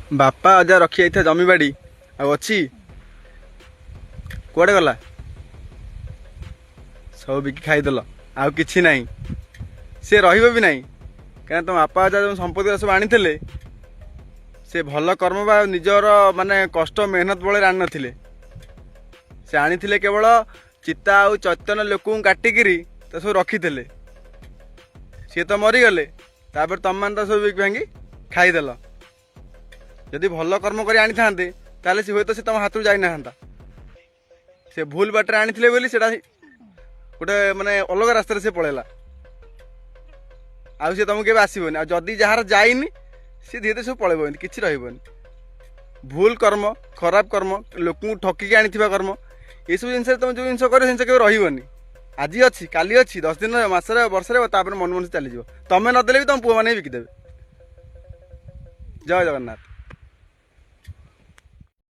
ବାପା ଅଜା ରଖି ଯାଇଥିବା ଜମିବାଡ଼ି ଆଉ ଅଛି? କୁଆଡ଼େ ଗଲା? ସବୁ ବିକି ଖାଇଦେଲ, ଆଉ କିଛି ନାହିଁ। ସେ ରହିବ ବି ନାହିଁ, କାହିଁକିନା ତମ ବାପା ଅଜା ଯେଉଁ ସମ୍ପତ୍ତି ସବୁ ଆଣିଥିଲେ ସେ ଭଲ କର୍ମ ବା ନିଜର ମାନେ କଷ୍ଟ ମେହନତ ବଳରେ ଆଣିନଥିଲେ। ସେ ଆଣିଥିଲେ କେବଳ ଚିତା ଆଉ ଚୈତନ୍ୟ ଲୋକଙ୍କୁ କାଟିକିରି ତ ସବୁ ରଖିଥିଲେ। ସିଏ ତ ମରିଗଲେ, ତାପରେ ତମମାନେ ତ ସବୁ ବିକି ଭାଙ୍ଗି ଖାଇଦେଲ। ଯଦି ଭଲ କର୍ମ କରି ଆଣିଥାନ୍ତେ ତାହେଲେ ସେ ହୁଏତ ସେ ତମ ହାତରୁ ଯାଇନାହାନ୍ତା। ସେ ଭୁଲ ବାଟରେ ଆଣିଥିଲେ ବୋଲି ସେଟା ଗୋଟେ ମାନେ ଅଲଗା ରାସ୍ତାରେ ସେ ପଳେଇଲା। ଆଉ ସେ ତମକୁ କେବେ ଆସିବନି। ଆଉ ଯଦି ଯାହାର ଯାଇନି ସେ ଧୀରେ ଧୀରେ ସବୁ ପଳେଇବ, ଏମିତି କିଛି ରହିବନି। ଭୁଲ କର୍ମ, ଖରାପ କର୍ମ, ଲୋକଙ୍କୁ ଠକିକି ଆଣିଥିବା କର୍ମ, ଏସବୁ ଜିନିଷରେ ତମେ ଯେଉଁ ଜିନିଷ କରିବ ସେ ଜିନିଷ କେବେ ରହିବନି। ଆଜି ଅଛି, କାଲି ଅଛି, 10 ଦିନ ରହିବ, ମାସରେ ବର୍ଷରେ, ତାପରେ ମନ ଚାଲିଯିବ। ତମେ ନଦେଲେ ବି ତମ ପୁଅମାନେ ବିକିଦେବେ। ଜୟ ଜଗନ୍ନାଥ।